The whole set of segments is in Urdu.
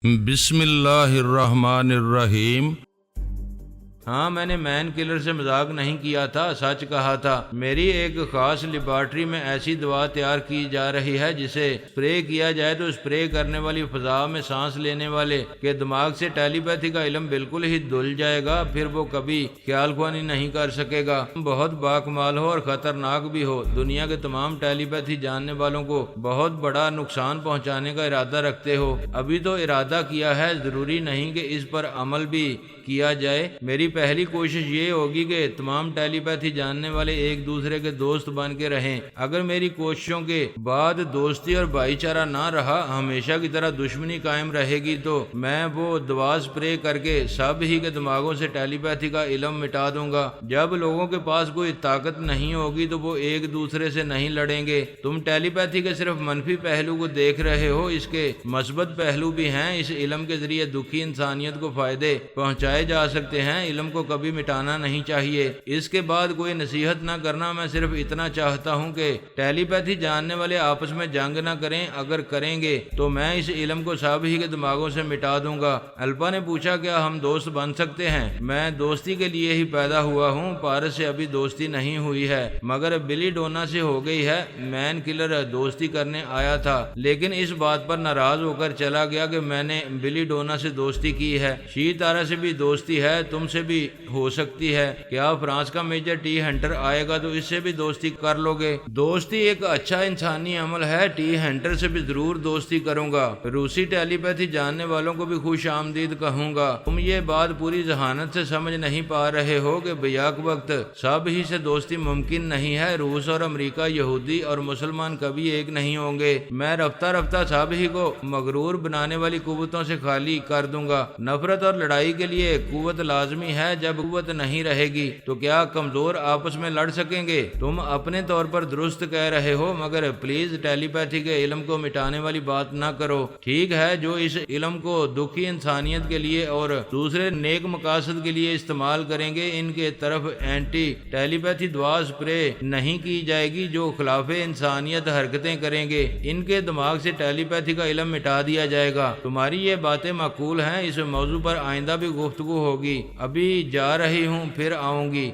بسم اللہ الرحمن الرحیم۔ ہاں، میں نے مین کلر سے مذاق نہیں کیا تھا، سچ کہا تھا۔ میری ایک خاص لیبارٹری میں ایسی دوا تیار کی جا رہی ہے جسے اسپرے کیا جائے تو اسپرے کرنے والی فضا میں سانس لینے والے کے دماغ سے ٹیلی پیتھی کا علم بالکل ہی دھل جائے گا، پھر وہ کبھی خیال خوانی نہیں کر سکے گا۔ بہت باکمال ہو اور خطرناک بھی ہو، دنیا کے تمام ٹیلی پیتھی جاننے والوں کو بہت بڑا نقصان پہنچانے کا ارادہ رکھتے ہو۔ ابھی تو ارادہ کیا ہے، ضروری نہیں کہ اس پر عمل بھی کیا جائے۔ میری پہلی کوشش یہ ہوگی کہ تمام ٹیلی پیتھی جاننے والے ایک دوسرے کے دوست بن کے رہیں۔ اگر میری کوششوں کے بعد دوستی اور بھائی چارہ نہ رہا، ہمیشہ کی طرح دشمنی قائم رہے گی، تو میں وہ دوا اسپرے کر کے سب ہی کے دماغوں سے ٹیلی پیتھی کا علم مٹا دوں گا۔ جب لوگوں کے پاس کوئی طاقت نہیں ہوگی تو وہ ایک دوسرے سے نہیں لڑیں گے۔ تم ٹیلی پیتھی کے صرف منفی پہلو کو دیکھ رہے ہو، اس کے مثبت پہلو بھی ہیں۔ اس علم کے ذریعے دکھی انسانیت کو فائدے پہنچائے جا سکتے ہیں۔ علم کو کبھی مٹانا نہیں چاہیے۔ اس کے بعد کوئی نصیحت نہ کرنا، میں صرف اتنا چاہتا ہوں کہ ٹیلی پیتھی جاننے والے آپس میں جنگ نہ کریں۔ اگر کریں گے تو میں اس علم کو سب ہی کے دماغوں سے مٹا دوں گا۔ الپا نے پوچھا، کیا ہم دوست بن سکتے ہیں؟ میں دوستی کے لیے ہی پیدا ہوا ہوں، پارس سے ابھی دوستی نہیں ہوئی ہے، مگر بلی ڈونا سے ہو گئی ہے۔ مین کلر دوستی کرنے آیا تھا، لیکن اس بات پر ناراض ہو کر چلا گیا کہ میں نے بلی ڈونا سے دوستی کی ہے۔ شی تارا سے بھی دوستی ہے، تم سے بھی ہو سکتی ہے۔ کیا فرانس کا میجر ٹی ہنٹر آئے گا تو اس سے بھی دوستی کر لو گے؟ دوستی ایک اچھا انسانی عمل ہے، ٹی ہنٹر سے بھی ضرور دوستی کروں گا۔ روسی ٹیلی پیتھی جاننے والوں کو بھی خوش آمدید کہوں گا۔ تم یہ بات پوری ذہانت سے سمجھ نہیں پا رہے ہو کہ بیک وقت سب ہی سے دوستی ممکن نہیں ہے۔ روس اور امریکہ، یہودی اور مسلمان کبھی ایک نہیں ہوں گے۔ میں رفتہ رفتہ سب ہی کو مغرور بنانے والی قوتوں سے خالی کر دوں گا۔ نفرت اور لڑائی کے لیے قوت لازمی ہے، جب قوت نہیں رہے گی تو کیا کمزور آپس میں لڑ سکیں گے؟ تم اپنے طور پر درست کہہ رہے ہو، مگر پلیز ٹیلی پیتھی کے علم کو مٹانے والی بات نہ کرو۔ ٹھیک ہے، جو اس علم کو دکھی انسانیت کے لیے اور دوسرے نیک مقاصد کے لیے استعمال کریں گے، ان کے طرف اینٹی ٹیلی پیتھی دوا اسپرے نہیں کی جائے گی۔ جو خلاف انسانیت حرکتیں کریں گے، ان کے دماغ سے ٹیلی پیتھی کا علم مٹا دیا جائے گا۔ تمہاری یہ باتیں معقول ہیں، اس موضوع پر آئندہ بھی گفتگو ہوگی۔ ابھی جا رہی ہوں، پھر آؤں گی۔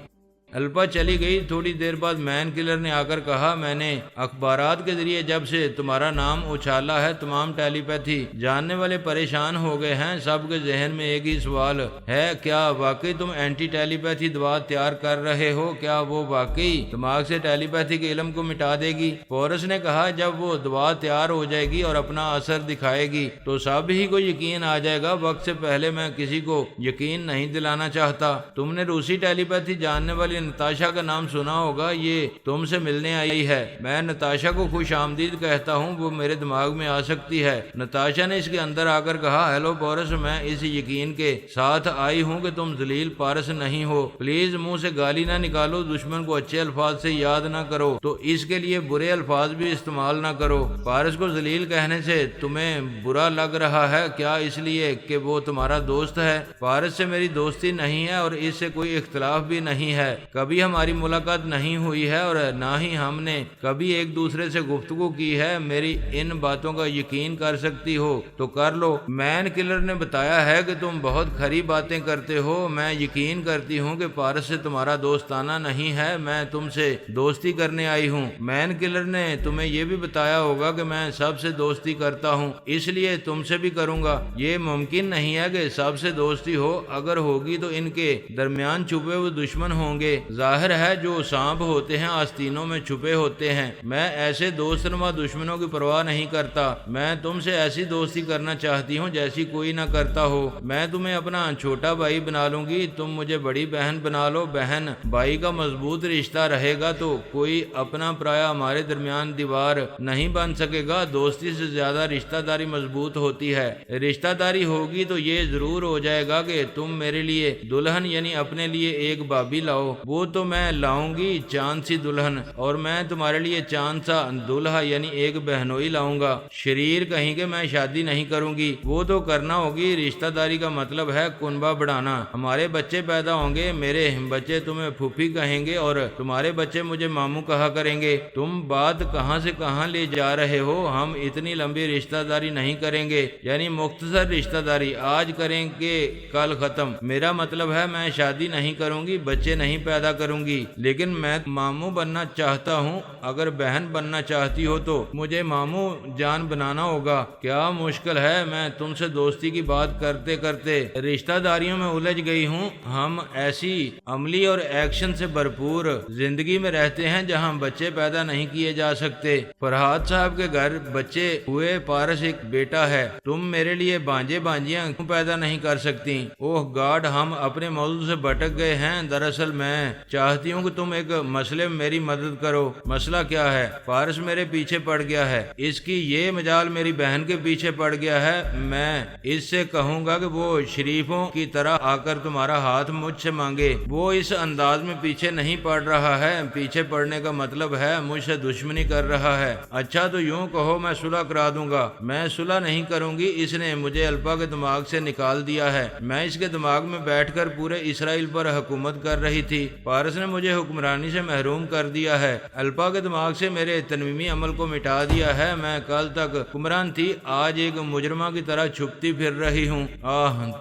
الپا چلی گئی۔ تھوڑی دیر بعد مین کلر نے آ کر کہا، میں نے اخبارات کے ذریعے جب سے تمہارا نام اچھالا ہے، تمام ٹیلی پیتھی جاننے والے پریشان ہو گئے ہیں۔ سب کے ذہن میں ایک ہی سوال ہے، کیا واقعی تم اینٹی ٹیلی پیتھی دوا تیار کر رہے ہو؟ کیا وہ واقعی دماغ سے ٹیلی پیتھی کے علم کو مٹا دے گی؟ پورس نے کہا، جب وہ دوا تیار ہو جائے گی اور اپنا اثر دکھائے گی تو سب ہی کو یقین آ جائے گا۔ وقت سے پہلے میں کسی کو یقین نہیں دلانا چاہتا۔ تم نے روسی ٹیلی پیتھی جاننے والی نتاشا کا نام سنا ہوگا، یہ تم سے ملنے آئی ہے۔ میں نتاشا کو خوش آمدید کہتا ہوں، وہ میرے دماغ میں آ سکتی ہے۔ نتاشا نے اس کے اندر آ کر کہا، ہیلو پورس، میں اس یقین کے ساتھ آئی ہوں کہ تم ذلیل پارس نہیں ہو۔ پلیز منہ سے گالی نہ نکالو، دشمن کو اچھے الفاظ سے یاد نہ کرو تو اس کے لیے برے الفاظ بھی استعمال نہ کرو۔ پارس کو ذلیل کہنے سے تمہیں برا لگ رہا ہے، کیا اس لیے کہ وہ تمہارا دوست ہے؟ پارس سے میری دوستی نہیں ہے اور اس سے کوئی اختلاف بھی نہیں ہے۔ کبھی ہماری ملاقات نہیں ہوئی ہے اور نہ ہی ہم نے کبھی ایک دوسرے سے گفتگو کی ہے۔ میری ان باتوں کا یقین کر سکتی ہو تو کر لو۔ مین کلر نے بتایا ہے کہ تم بہت کھری باتیں کرتے ہو۔ میں یقین کرتی ہوں کہ پارس سے تمہارا دوستانہ نہیں ہے، میں تم سے دوستی کرنے آئی ہوں۔ مین کلر نے تمہیں یہ بھی بتایا ہوگا کہ میں سب سے دوستی کرتا ہوں، اس لیے تم سے بھی کروں گا۔ یہ ممکن نہیں ہے کہ سب سے دوستی ہو، اگر ہوگی تو ان کے درمیان چھپے ہوئے دشمن ہوں گے۔ ظاہر ہے جو سانپ ہوتے ہیں آستینوں میں چھپے ہوتے ہیں۔ میں ایسے دوست نما دشمنوں کی پرواہ نہیں کرتا۔ میں تم سے ایسی دوستی کرنا چاہتی ہوں جیسی کوئی نہ کرتا ہو۔ میں تمہیں اپنا چھوٹا بھائی بنا لوں گی، تم مجھے بڑی بہن بنا لو۔ بہن بھائی کا مضبوط رشتہ رہے گا تو کوئی اپنا پرایا ہمارے درمیان دیوار نہیں بن سکے گا۔ دوستی سے زیادہ رشتہ داری مضبوط ہوتی ہے۔ رشتہ داری ہوگی تو یہ ضرور ہو جائے گا کہ تم میرے لیے دلہن یعنی اپنے لیے ایک بھابھی لاؤ۔ وہ تو میں لاؤں گی چاند سی دلہن، اور میں تمہارے لیے چاند سا دلہا یعنی ایک بہنوئی لاؤں گا۔ شریر کہیں کہ میں شادی نہیں کروں گی، وہ تو کرنا ہوگی۔ رشتہ داری کا مطلب ہے کنبہ بڑھانا۔ ہمارے بچے پیدا ہوں گے، میرے بچے تمہیں پھوپھی کہیں گے اور تمہارے بچے مجھے ماموں کہا کریں گے۔ تم بات کہاں سے کہاں لے جا رہے ہو؟ ہم اتنی لمبی رشتہ داری نہیں کریں گے، یعنی مختصر رشتہ داری، آج کریں گے کل ختم۔ میرا مطلب ہے میں شادی نہیں کروں گی، بچے نہیں پیدا کروں گی، لیکن میں ماموں بننا چاہتا ہوں۔ اگر بہن بننا چاہتی ہو تو مجھے ماموں جان بنانا ہوگا۔ کیا مشکل ہے، میں تم سے دوستی کی بات کرتے کرتے رشتہ داریوں میں الجھ گئی ہوں۔ ہم ایسی عملی اور ایکشن سے بھرپور زندگی میں رہتے ہیں جہاں بچے پیدا نہیں کیے جا سکتے۔ فرحاد صاحب کے گھر بچے ہوئے، پارس ایک بیٹا ہے، تم میرے لیے بانجے بانجیاں کیوں پیدا نہیں کر سکتی؟ اوہ گاڈ، ہم اپنے موضوع سے بھٹک گئے ہیں۔ دراصل میں چاہتی ہوں کہ تم ایک مسئلے میں میری مدد کرو۔ مسئلہ کیا ہے؟ پارس میرے پیچھے پڑ گیا ہے، اس کی یہ مجال میری بہن کے پیچھے پڑ گیا ہے۔ میں اس سے کہوں گا کہ وہ شریفوں کی طرح آ کر تمہارا ہاتھ مجھ سے مانگے۔ وہ اس انداز میں پیچھے نہیں پڑ رہا ہے، پیچھے پڑنے کا مطلب ہے مجھ سے دشمنی کر رہا ہے۔ اچھا تو یوں کہو میں صلح کرا دوں گا۔ میں صلح نہیں کروں گی، اس نے مجھے الپا کے دماغ سے نکال دیا ہے۔ میں اس کے دماغ میں بیٹھ کر پورے اسرائیل پر حکومت کر رہی تھی، پارس نے مجھے حکمرانی سے محروم کر دیا ہے۔ الپا کے دماغ سے میرے تنویمی عمل کو مٹا دیا ہے۔ میں کل تک حکمران تھی، آج ایک مجرمہ کی طرح چھپتی پھر رہی ہوں۔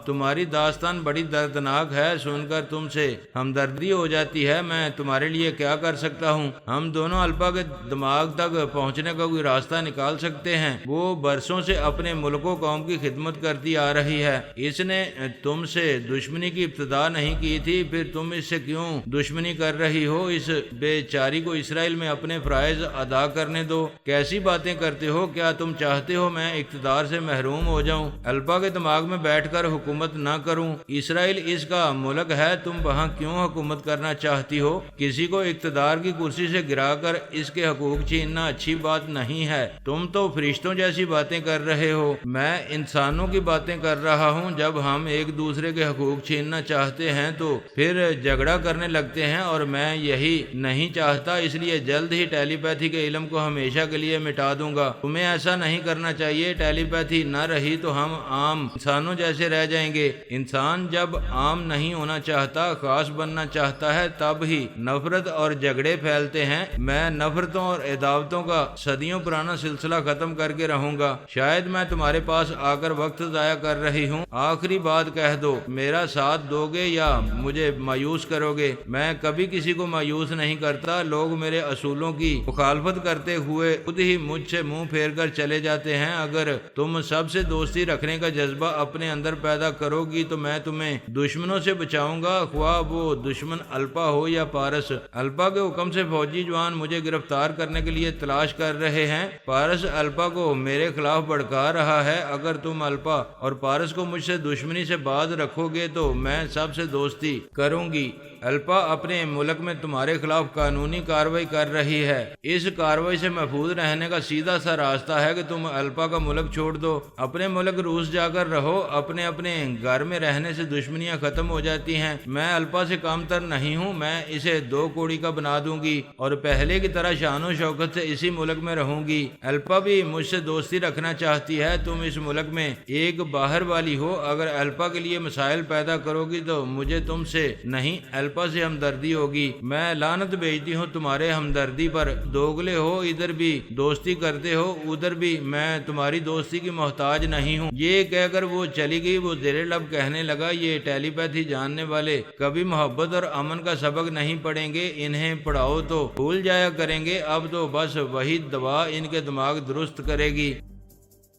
تمہاری داستان بڑی دردناک ہے، سن کر تم سے ہمدردی ہو جاتی ہے۔ میں تمہارے لیے کیا کر سکتا ہوں؟ ہم دونوں الپا کے دماغ تک پہنچنے کا کوئی راستہ نکال سکتے ہیں۔ وہ برسوں سے اپنے ملک و قوم کی خدمت کرتی آ رہی ہے۔ اس نے تم سے دشمنی کی ابتدا نہیں کی تھی، پھر تم اس سے کیوں دشمنی کر رہی ہو؟ اس بیچاری کو اسرائیل میں اپنے فرائض ادا کرنے دو۔ کیسی باتیں کرتے ہو؟ کیا تم چاہتے ہو میں اقتدار سے محروم ہو جاؤں، الپا کے دماغ میں بیٹھ کر حکومت نہ کروں؟ اسرائیل اس کا ملک ہے، تم وہاں کیوں حکومت کرنا چاہتی ہو؟ کسی کو اقتدار کی کرسی سے گرا کر اس کے حقوق چھیننا اچھی بات نہیں ہے۔ تم تو فرشتوں جیسی باتیں کر رہے ہو، میں انسانوں کی باتیں کر رہا ہوں۔ جب ہم ایک دوسرے کے حقوق چھیننا چاہتے ہیں تو پھر جھگڑا کرنے لگتے ہیں، اور میں یہی نہیں چاہتا، اس لیے جلد ہی ٹیلی پیتھی کے علم کو ہمیشہ کے لیے مٹا دوں گا۔ تمہیں ایسا نہیں کرنا چاہیے، ٹیلی پیتھی نہ رہی تو ہم عام انسانوں جیسے رہ جائیں گے۔ انسان جب عام نہیں ہونا چاہتا، خاص بننا چاہتا ہے، تب ہی نفرت اور جھگڑے پھیلتے ہیں۔ میں نفرتوں اور عداوتوں کا صدیوں پرانا سلسلہ ختم کر کے رہوں گا۔ شاید میں تمہارے پاس آ کر وقت ضائع کر رہی ہوں، آخری بات کہہ دو، میرا ساتھ دو گے یا مجھے مایوس کرو گے؟ میں کبھی کسی کو مایوس نہیں کرتا، لوگ میرے اصولوں کی مخالفت کرتے ہوئے خود ہی مجھ سے منہ پھیر کر چلے جاتے ہیں۔ اگر تم سب سے دوستی رکھنے کا جذبہ اپنے اندر پیدا کرو گی تو میں تمہیں دشمنوں سے بچاؤں گا، خواہ وہ دشمن الپا ہو یا پارس۔ الپا کے حکم سے فوجی جوان مجھے گرفتار کرنے کے لیے تلاش کر رہے ہیں۔ پارس الپا کو میرے خلاف بھڑکا رہا ہے۔ اگر تم الپا اور پارس کو مجھ سے دشمنی سے باز رکھو گے تو میں سب سے دوستی کروں گی۔ الپا اپنے ملک میں تمہارے خلاف قانونی کارروائی کر رہی ہے۔ اس کارروائی سے محفوظ رہنے کا سیدھا سا راستہ ہے کہ تم الپا کا ملک چھوڑ دو، اپنے ملک روس جا کر رہو۔ اپنے اپنے گھر میں رہنے سے دشمنیاں ختم ہو جاتی ہیں۔ میں الپا سے کم تر نہیں ہوں، میں اسے 2 کوڑی کا بنا دوں گی اور پہلے کی طرح شان و شوکت سے اسی ملک میں رہوں گی۔ الپا بھی مجھ سے دوستی رکھنا چاہتی ہے۔ تم اس ملک میں ایک باہر والی ہو، اگر الپا کے لیے مسائل پیدا کرو گی تو مجھے تم سے نہیں الپا سے ہمدردی ہوگی۔ میں لعنت بھیجتی ہوں تمہارے ہمدردی پر، دوگلے ہو، ادھر بھی دوستی کرتے ہو ادھر بھی، میں تمہاری دوستی کی محتاج نہیں ہوں۔ یہ کہہ کر وہ چلی گئی۔ وہ زیر لب کہنے لگا، یہ ٹیلی پیتھی جاننے والے کبھی محبت اور امن کا سبق نہیں پڑھیں گے، انہیں پڑھاؤ تو بھول جایا کریں گے۔ اب تو بس وہی دوا ان کے دماغ درست کرے گی۔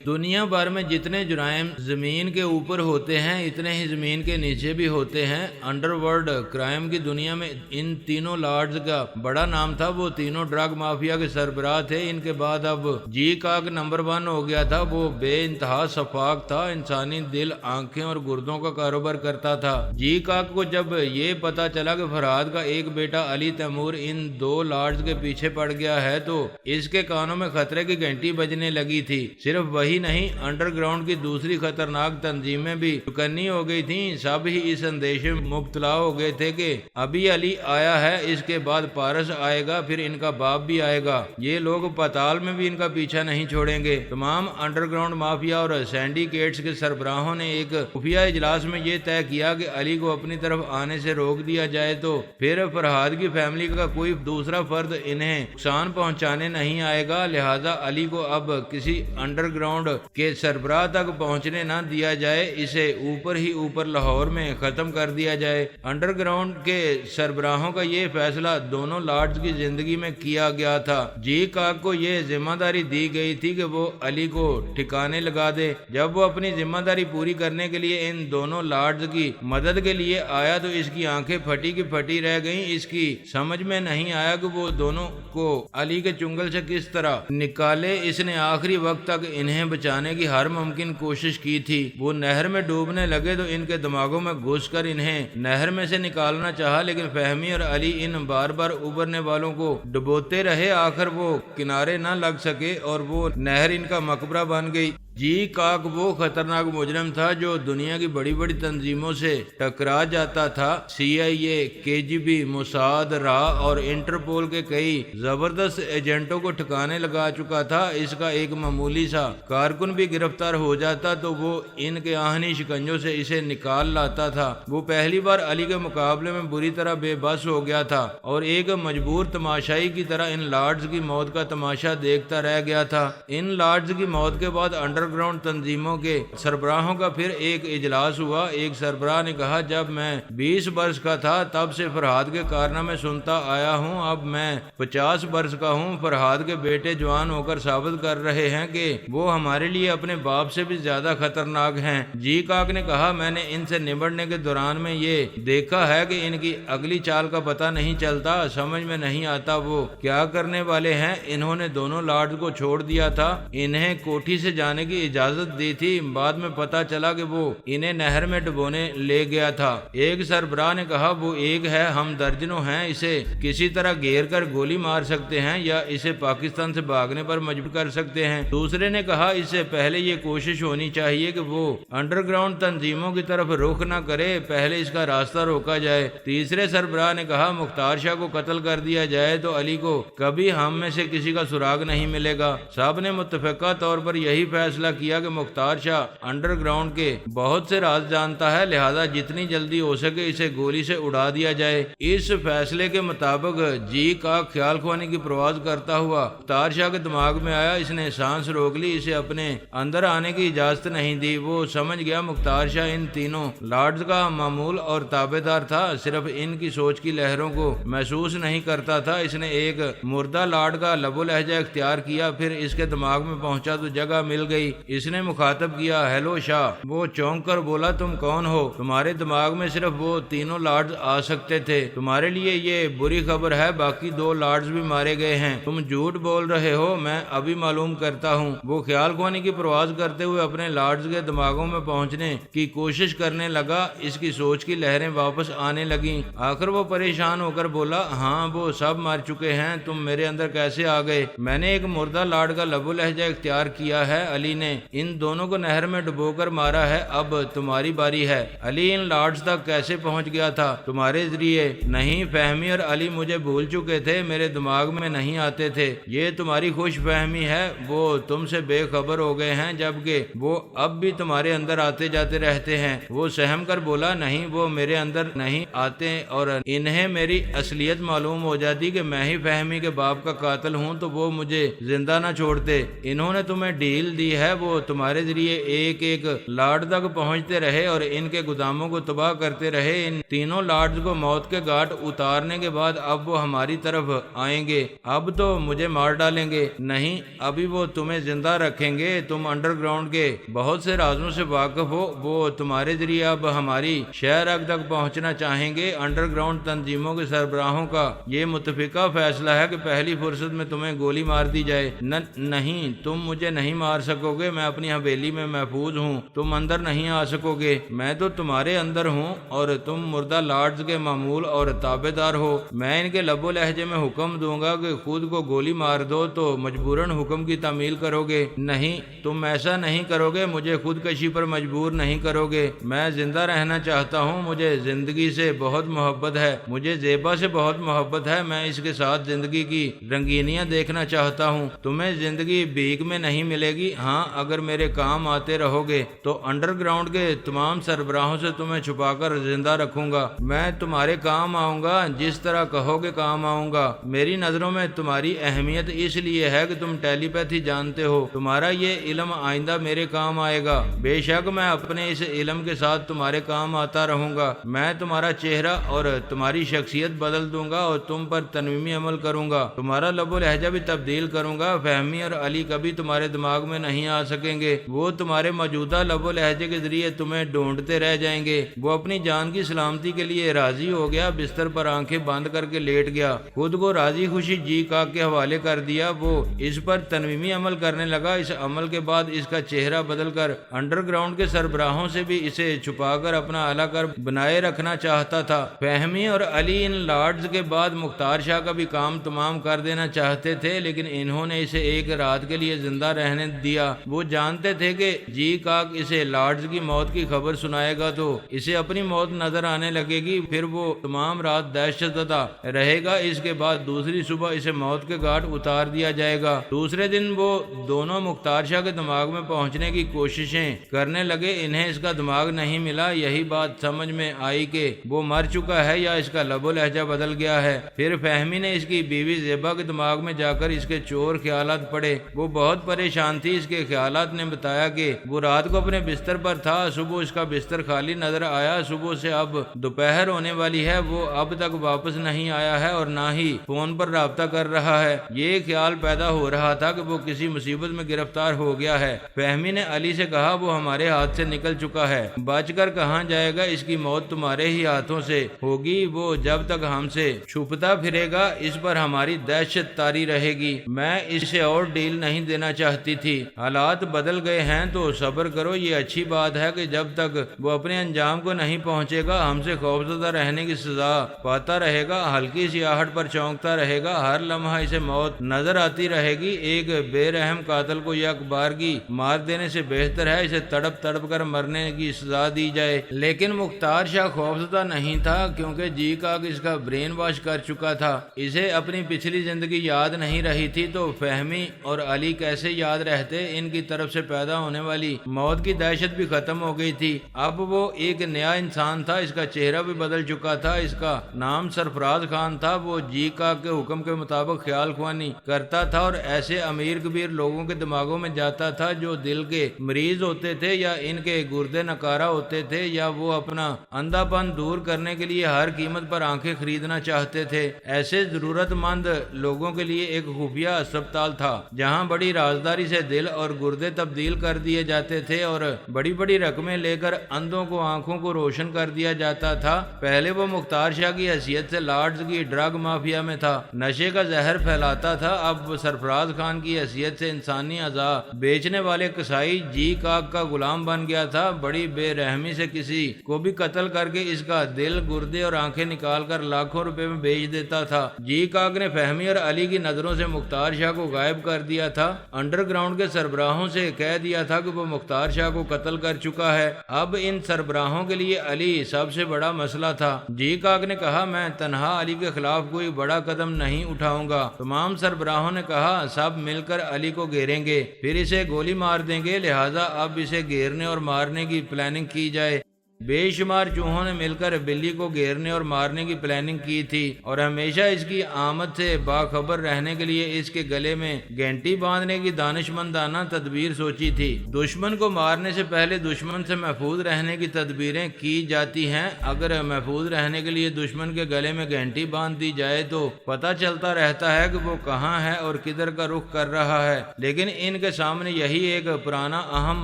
دنیا بھر میں جتنے جرائم زمین کے اوپر ہوتے ہیں اتنے ہی زمین کے نیچے بھی ہوتے ہیں۔ انڈر ورلڈ کرائم کی دنیا میں ان تینوں لارڈز کا بڑا نام تھا۔ وہ تینوں ڈرگ مافیا کے سربراہ تھے۔ ان کے بعد اب جی کاک نمبر 1 ہو گیا تھا۔ وہ بے انتہا شفاق تھا، انسانی دل، آنکھیں اور گردوں کا کاروبار کرتا تھا۔ جی کاک کو جب یہ پتا چلا کہ فرحاد کا ایک بیٹا علی تیمور ان 2 لارڈز کے پیچھے پڑ گیا ہے تو اس کے کانوں میں خطرے کی گھنٹی بجنے لگی تھی۔ صرف وہی یہی نہیں، انڈر گراؤنڈ کی دوسری خطرناک تنظیمیں بھی چکنے ہو گئی تھیں۔ سب ہی اس اندیشے میں مبتلا ہو گئے تھے کہ ابھی علی آیا ہے، اس کے بعد پارس آئے گا، پھر ان کا باپ بھی آئے گا، یہ لوگ پاتال میں بھی ان کا پیچھا نہیں چھوڑیں گے۔ تمام انڈر گراؤنڈ مافیا اور سینڈیکیٹس کے سربراہوں نے ایک خفیہ اجلاس میں یہ طے کیا کہ علی کو اپنی طرف آنے سے روک دیا جائے تو پھر فرحاد کی فیملی کا کوئی دوسرا فرد انہیں نقصان پہنچانے نہیں آئے گا، لہذا علی کو اب کسی انڈر گراؤنڈ کے سربراہ تک پہنچنے نہ دیا جائے، اسے اوپر ہی اوپر لاہور میں ختم کر دیا جائے۔ انڈر گراؤنڈ کے سربراہوں کا یہ فیصلہ دونوں لارڈز کی زندگی میں کیا گیا تھا۔ جی کاک کو یہ ذمہ داری دی گئی تھی کہ وہ علی کو ٹھکانے لگا دے۔ جب وہ اپنی ذمہ داری پوری کرنے کے لیے ان دونوں لارڈز کی مدد کے لیے آیا تو اس کی آنکھیں پھٹی کی پھٹی رہ گئیں۔ اس کی سمجھ میں نہیں آیا کہ وہ دونوں کو علی کے چنگل سے کس طرح نکالے۔ اس نے آخری وقت تک انہیں بچانے کی ہر ممکن کوشش کی تھی۔ وہ نہر میں ڈوبنے لگے تو ان کے دماغوں میں گھس کر انہیں نہر میں سے نکالنا چاہا، لیکن فہمی اور علی ان بار بار ابھرنے والوں کو ڈبوتے رہے۔ آخر وہ کنارے نہ لگ سکے اور وہ نہر ان کا مقبرہ بن گئی۔ جی کاک وہ خطرناک مجرم تھا جو دنیا کی بڑی بڑی تنظیموں سے ٹکرا جاتا تھا۔ CIA، KGB، موساد، را اور انٹرپول کے کئی زبردست ایجنٹوں کو ٹھکانے لگا چکا تھا۔ اس کا ایک معمولی سا کارکن بھی گرفتار ہو جاتا تو وہ ان کے آہنی شکنجوں سے اسے نکال لاتا تھا۔ وہ پہلی بار علی کے مقابلے میں بری طرح بے بس ہو گیا تھا اور ایک مجبور تماشائی کی طرح ان لارڈز کی موت کا تماشا دیکھتا رہ گیا تھا۔ ان لارڈز کی موت کے بعد انڈر گراؤنڈ تنظیموں کے سربراہوں کا پھر ایک اجلاس ہوا۔ ایک سربراہ نے کہا، جب میں 20 برس کا تھا تب سے فرحاد کے کارنامے سنتا آیا ہوں، اب میں 50 برس کا ہوں۔ فرحاد کے بیٹے جوان ہو کر ثابت کر رہے ہیں کہ وہ ہمارے لیے اپنے باپ سے بھی زیادہ خطرناک ہیں۔ جی کاک نے کہا، میں نے ان سے نمٹنے کے دوران میں یہ دیکھا ہے کہ ان کی اگلی چال کا پتہ نہیں چلتا، سمجھ میں نہیں آتا وہ کیا کرنے والے ہیں۔ انہوں نے دونوں لارڈ کو چھوڑ دیا تھا، انہیں کوٹھی سے جانے کی اجازت دی تھی، بعد میں پتا چلا کہ وہ انہیں نہر میں ڈبونے لے گیا تھا۔ ایک سربراہ نے کہا، وہ ایک ہے، ہم درجنوں ہیں، اسے کسی طرح گھیر کر گولی مار سکتے ہیں یا اسے پاکستان سے بھاگنے پر مجبور کر سکتے ہیں۔ دوسرے نے کہا، اس سے پہلے یہ کوشش ہونی چاہیے کہ وہ انڈر گراؤنڈ تنظیموں کی طرف رخ نہ کرے، پہلے اس کا راستہ روکا جائے۔ تیسرے سربراہ نے کہا، مختار شاہ کو قتل کر دیا جائے تو علی کو کبھی ہم میں سے کسی کا سراغ نہیں ملے گا۔ سب نے متفقہ طور پر یہی فیصلہ کیا کہ مختار شاہ انڈر گراؤنڈ کے بہت سے راز جانتا ہے، لہذا جتنی جلدی ہو سکے اسے گولی سے اڑا دیا جائے۔ اس فیصلے کے مطابق جی کا خیال خوانے کی پرواز کرتا ہوا مختار شاہ کے دماغ میں آیا۔ اس نے سانس روک لی، اسے اپنے اندر آنے کی اجازت نہیں دی۔ وہ سمجھ گیا مختار شاہ ان تینوں لارڈز کا معمول اور تابع دار تھا، صرف ان کی سوچ کی لہروں کو محسوس نہیں کرتا تھا۔ اس نے ایک مردہ لارڈ کا لب و لہجہ اختیار کیا، پھر اس کے دماغ میں پہنچا تو جگہ مل گئی۔ اس نے مخاطب کیا، ہیلو شاہ۔ وہ چونک کر بولا، تم کون ہو؟ تمہارے دماغ میں صرف وہ تینوں لارڈز آ سکتے تھے، تمہارے لیے یہ بری خبر ہے، باقی 2 لارڈز بھی مارے گئے ہیں، تم جھوٹ بول رہے ہو، میں ابھی معلوم کرتا ہوں۔ وہ خیال خوانے کی پرواز کرتے ہوئے اپنے لارڈز کے دماغوں میں پہنچنے کی کوشش کرنے لگا، اس کی سوچ کی لہریں واپس آنے لگیں۔ آخر وہ پریشان ہو کر بولا، ہاں وہ سب مار چکے ہیں، تم میرے اندر کیسے آ گئے؟ میں نے ایک مردہ لارڈ کا لب و لہجہ اختیار کیا ہے، علی نے ان دونوں کو نہر میں ڈبو کر مارا ہے، اب تمہاری باری ہے۔ علی ان لارڈز تک کیسے پہنچ گیا تھا؟ تمہارے ذریعے نہیں، فہمی اور علی مجھے بھول چکے تھے، میرے دماغ میں نہیں آتے تھے، یہ تمہاری خوش فہمی ہے، وہ تم سے بے خبر ہو گئے ہیں، جبکہ وہ اب بھی تمہارے اندر آتے جاتے رہتے ہیں۔ وہ سہم کر بولا، نہیں وہ میرے اندر نہیں آتے، اور انہیں میری اصلیت معلوم ہو جاتی کہ میں ہی فہمی کے باپ کا قاتل ہوں تو وہ مجھے زندہ نہ چھوڑتے۔ انہوں نے تمہیں ڈیل دی ہے، وہ تمہارے ذریعے ایک ایک لارڈ تک پہنچتے رہے اور ان کے گوداموں کو تباہ کرتے رہے۔ ان تینوں لارڈز کو موت کے گھاٹ اتارنے کے بعد اب وہ ہماری طرف آئیں گے، اب تو مجھے مار ڈالیں گے، نہیں ابھی وہ تمہیں زندہ رکھیں گے۔ تم انڈر گراؤنڈ کے بہت سے رازوں سے واقف ہو، وہ تمہارے ذریعے اب ہماری شہر تک پہنچنا چاہیں گے۔ انڈر گراؤنڈ تنظیموں کے سربراہوں کا یہ متفقہ فیصلہ ہے کہ پہلی فرصت میں تمہیں گولی مار دی جائے۔ نہیں، تم مجھے نہیں مار سکو گے۔ گے میں اپنی حویلی میں محفوظ ہوں، تم اندر نہیں آ سکو گے، میں تو تمہارے اندر ہوں اور تم مردہ لارڈز کے معمول اور تابع دار ہو۔ میں ان کے لب و لہجے میں حکم دوں گا کہ خود کو گولی مار دو تو مجبوراً حکم کی تعمیل کرو گے، نہیں تم ایسا نہیں کرو گے، مجھے خودکشی پر مجبور نہیں کرو گے۔ میں زندہ رہنا چاہتا ہوں، مجھے زندگی سے بہت محبت ہے، مجھے زیبا سے بہت محبت ہے، میں اس کے ساتھ زندگی کی رنگینیاں دیکھنا چاہتا ہوں۔ تمہیں زندگی بھیک میں نہیں ملے گی، ہاں اگر میرے کام آتے رہو گے تو انڈر گراؤنڈ کے تمام سربراہوں سے تمہیں چھپا کر زندہ رکھوں گا۔ میں تمہارے کام آؤں گا، جس طرح کہو گے کام آؤں گا۔ میری نظروں میں تمہاری اہمیت اس لیے ہے کہ تم ٹیلی پیتھی جانتے ہو، تمہارا یہ علم آئندہ میرے کام آئے گا۔ بے شک میں اپنے اس علم کے ساتھ تمہارے کام آتا رہوں گا۔ میں تمہارا چہرہ اور تمہاری شخصیت بدل دوں گا اور تم پر تنویمی عمل کروں گا، تمہارا لب و لہجہ بھی تبدیل کروں گا۔ فہمی اور علی کبھی تمہارے دماغ میں نہیں آ سکیں گے، وہ تمہارے موجودہ لب و لہجے کے ذریعے تمہیں ڈھونڈتے رہ جائیں گے۔ وہ اپنی جان کی سلامتی کے لیے راضی ہو گیا، بستر پر آنکھیں بند کر کے لیٹ گیا، خود کو راضی خوشی جی کاک کے حوالے کر دیا۔ وہ اس پر تنویمی عمل کرنے لگا۔ اس عمل کے بعد اس کا چہرہ بدل کر انڈر گراؤنڈ کے سربراہوں سے بھی اسے چھپا کر اپنا اعلیٰ کر بنائے رکھنا چاہتا تھا۔ فہمی اور علی ان لارڈز کے بعد مختار شاہ کا بھی کام تمام کر دینا چاہتے تھے، لیکن انہوں نے اسے ایک رات کے لیے زندہ رہنے دیا۔ وہ جانتے تھے کہ جی کاک اسے لارڈز کی موت کی خبر سنائے گا تو اسے اپنی موت نظر آنے لگے گی، پھر وہ تمام رات دہشت زدہ رہے گا۔ اس کے بعد دوسری صبح اسے موت کے گھاٹ اتار دیا جائے گا۔ دوسرے دن وہ دونوں مختار شاہ کے دماغ میں پہنچنے کی کوششیں کرنے لگے، انہیں اس کا دماغ نہیں ملا۔ یہی بات سمجھ میں آئی کہ وہ مر چکا ہے یا اس کا لب و لہجہ بدل گیا ہے۔ پھر فہمی نے اس کی بیوی زیبا کے دماغ میں جا کر اس کے چور خیالات پڑے۔ وہ بہت پریشان تھی۔ اس کے خیالات نے بتایا کہ وہ رات کو اپنے بستر پر تھا، صبح اس کا بستر خالی نظر آیا، صبح سے اب دوپہر ہونے والی ہے، وہ اب تک واپس نہیں آیا ہے اور نہ ہی فون پر رابطہ کر رہا ہے۔ یہ خیال پیدا ہو رہا تھا کہ وہ کسی مصیبت میں گرفتار ہو گیا ہے۔ فہمی نے علی سے کہا وہ ہمارے ہاتھ سے نکل چکا ہے، بچ کر کہاں جائے گا، اس کی موت تمہارے ہی ہاتھوں سے ہوگی۔ وہ جب تک ہم سے چھپتا پھرے گا اس پر ہماری دہشت طاری رہے گی۔ میں اسے اور ڈیل نہیں دینا چاہتی تھی، حالات بدل گئے ہیں تو صبر کرو۔ یہ اچھی بات ہے کہ جب تک وہ اپنے انجام کو نہیں پہنچے گا ہم سے خوفزدہ رہنے کی سزا پاتا رہے گا، ہلکی سی آہٹ پر چونکتا رہے گا، ہر لمحہ اسے موت نظر آتی رہے گی۔ ایک بے رحم قاتل کو یک بارگی مار دینے سے بہتر ہے اسے تڑپ تڑپ کر مرنے کی سزا دی جائے۔ لیکن مختار شاہ خوفزدہ نہیں تھا، کیونکہ جی کاک اس کا برین واش کر چکا تھا۔ اسے اپنی پچھلی زندگی یاد نہیں رہی تھی تو فہمی اور علی کیسے یاد رہتے؟ ان کی طرف سے پیدا ہونے والی موت کی دہشت بھی ختم ہو گئی تھی۔ اب وہ ایک نیا انسان تھا، اس کا چہرہ بھی بدل چکا تھا، اس کا نام سرفراز خان تھا۔ وہ جی کاک کے حکم کے مطابق خیال خوانی کرتا تھا اور ایسے امیر کبیر لوگوں کے دماغوں میں جاتا تھا جو دل کے مریض ہوتے تھے یا ان کے گردے نکارہ ہوتے تھے یا وہ اپنا اندھا پن دور کرنے کے لیے ہر قیمت پر آنکھیں خریدنا چاہتے تھے۔ ایسے ضرورت مند لوگوں کے لیے ایک خفیہ اسپتال تھا جہاں بڑی رازداری سے دل اور گردے تبدیل کر دیے جاتے تھے اور بڑی بڑی رقمیں لے کر اندھوں کو آنکھوں کو روشن کر دیا جاتا تھا۔ پہلے وہ مختار شاہ کی حیثیت سے لارڈز کی ڈرگ مافیا میں تھا، نشے کا زہر پھیلاتا تھا۔ اب وہ سرفراز خان کی حیثیت سے انسانی اعضاء بیچنے والے کسائی جی کاک کا غلام بن گیا تھا۔ بڑی بے رحمی سے کسی کو بھی قتل کر کے اس کا دل، گردے اور آنکھیں نکال کر لاکھوں روپے میں بیچ دیتا تھا۔ جی کاک نے فہمی اور علی کی نظروں سے مختار شاہ کو غائب کر دیا تھا، انڈر گراؤنڈ کے سربراہوں سے کہہ دیا تھا کہ وہ مختار شاہ کو قتل کر چکا ہے۔ اب ان سربراہوں کے لیے علی سب سے بڑا مسئلہ تھا۔ جی کاک نے کہا میں تنہا علی کے خلاف کوئی بڑا قدم نہیں اٹھاؤں گا۔ تمام سربراہوں نے کہا سب مل کر علی کو گھیریں گے، پھر اسے گولی مار دیں گے، لہٰذا اب اسے گھیرنے اور مارنے کی پلاننگ کی جائے۔ بے شمار چوہوں نے مل کر بلی کو گھیرنے اور مارنے کی پلاننگ کی تھی اور ہمیشہ اس کی آمد سے باخبر رہنے کے لیے اس کے گلے میں گھنٹی باندھنے کی دانشمندانہ تدبیر سوچی تھی۔ دشمن کو مارنے سے پہلے دشمن سے محفوظ رہنے کی تدبیریں کی جاتی ہیں۔ اگر محفوظ رہنے کے لیے دشمن کے گلے میں گھنٹی باندھ دی جائے تو پتہ چلتا رہتا ہے کہ وہ کہاں ہے اور کدھر کا رخ کر رہا ہے، لیکن ان کے سامنے یہی ایک پرانا اہم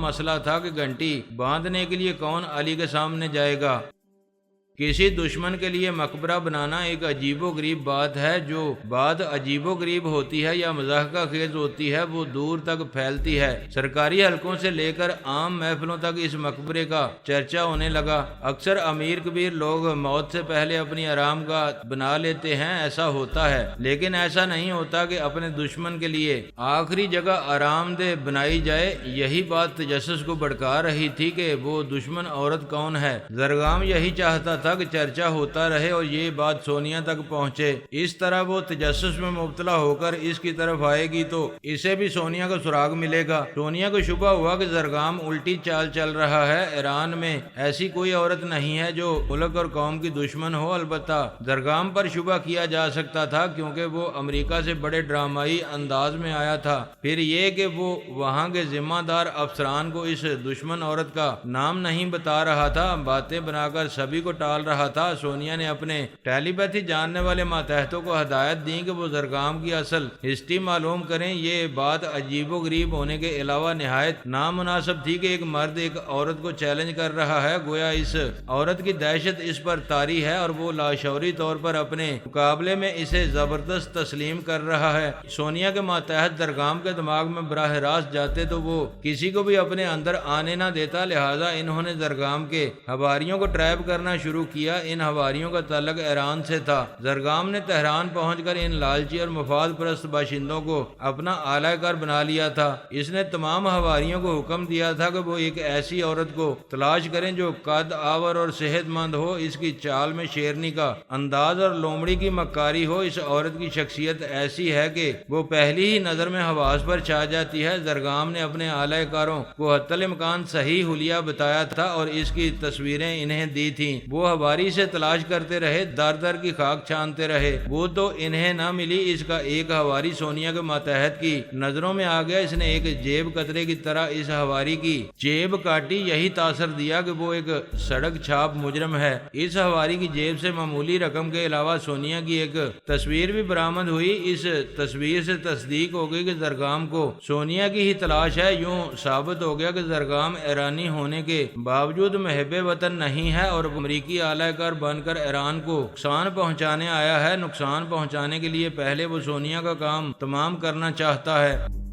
مسئلہ تھا کہ گھنٹی باندھنے کے لیے کون علی کے سامنے جائے گا۔ کسی دشمن کے لیے مقبرہ بنانا ایک عجیب و غریب بات ہے۔ جو بات عجیب و غریب ہوتی ہے یا مضحکہ خیز ہوتی ہے وہ دور تک پھیلتی ہے۔ سرکاری حلقوں سے لے کر عام محفلوں تک اس مقبرے کا چرچا ہونے لگا۔ اکثر امیر کبیر لوگ موت سے پہلے اپنی آرام گاہ بنا لیتے ہیں، ایسا ہوتا ہے، لیکن ایسا نہیں ہوتا کہ اپنے دشمن کے لیے آخری جگہ آرام دہ بنائی جائے۔ یہی بات تجسس کو بھڑکا رہی تھی کہ وہ دشمن عورت کون ہے۔ زرگام یہی چاہتا تھا کہ چرچا ہوتا رہے اور یہ بات سونیا تک پہنچے۔ اس طرح وہ تجسس میں مبتلا ہو کر اس کی طرف آئے گی تو اسے بھی سونیا کا سراغ ملے گا۔ سونیا کو شبہ ہوا کہ زرگام الٹی چال چل رہا ہے۔ ایران میں ایسی کوئی عورت نہیں ہے جو ملک اور قوم کی دشمن ہو۔ البتہ زرگام پر شبہ کیا جا سکتا تھا کیونکہ وہ امریکہ سے بڑے ڈرامائی انداز میں آیا تھا۔ پھر یہ کہ وہ وہاں کے ذمہ دار افسران کو اس دشمن عورت کا نام نہیں بتا رہا تھا، باتیں بنا کر سبھی کو ٹال رہا تھا۔ سونیا نے اپنے ٹیلی پیتھی جاننے والے ماتحتوں کو ہدایت دی کہ وہ زرگام کی اصل ہسٹری معلوم کریں۔ یہ بات عجیب و غریب ہونے کے علاوہ نہایت نامناسب تھی کہ ایک مرد ایک عورت کو چیلنج کر رہا ہے، گویا اس عورت کی دہشت اس پر طاری ہے اور وہ لاشعوری طور پر اپنے مقابلے میں اسے زبردست تسلیم کر رہا ہے۔ سونیا کے ماتحت زرگام کے دماغ میں براہ راست جاتے تو وہ کسی کو بھی اپنے اندر آنے نہ دیتا، لہذا انہوں نے زرگام کے حواریوں کو ٹریپ کرنا شروع کیا۔ ان حواریوں کا تعلق ایران سے تھا۔ زرگام نے تہران پہنچ کر ان لالچی اور مفاد پرست باشندوں کو اپنا اعلی کار بنا لیا تھا۔ اس نے تمام حواریوں کو حکم دیا تھا کہ وہ ایک ایسی عورت کو تلاش کریں جو قد آور اور صحت مند ہو، اس کی چال میں شیرنی کا انداز اور لومڑی کی مکاری ہو۔ اس عورت کی شخصیت ایسی ہے کہ وہ پہلی ہی نظر میں حواس پر چھا جاتی ہے۔ زرگام نے اپنے اعلی کاروں کو حتی الامکان صحیح حلیہ بتایا تھا اور اس کی تصویریں انہیں دی تھیں۔ وہ حواری سے تلاش کرتے رہے، در در کی خاک چھانتے رہے، وہ تو انہیں نہ ملی۔ اس کا ایک حواری سونیا کے ماتحت کی نظروں میں آ گیا۔ اس نے ایک جیب قطرے کی طرح اس حواری کی جیب کاٹی، یہی تاثر دیا کہ وہ ایک سڑک چھاپ مجرم ہے۔ اس حواری کی جیب سے معمولی رقم کے علاوہ سونیا کی ایک تصویر بھی برآمد ہوئی۔ اس تصویر سے تصدیق ہو گئی کہ زرگام کو سونیا کی ہی تلاش ہے۔ یوں ثابت ہو گیا کہ زرگام ایرانی ہونے کے باوجود محب وطن نہیں ہے اور امریکی اعلی کار بن کر ایران کو نقصان پہنچانے آیا ہے۔ نقصان پہنچانے کے لیے پہلے وہ سونیا کا کام تمام کرنا چاہتا ہے۔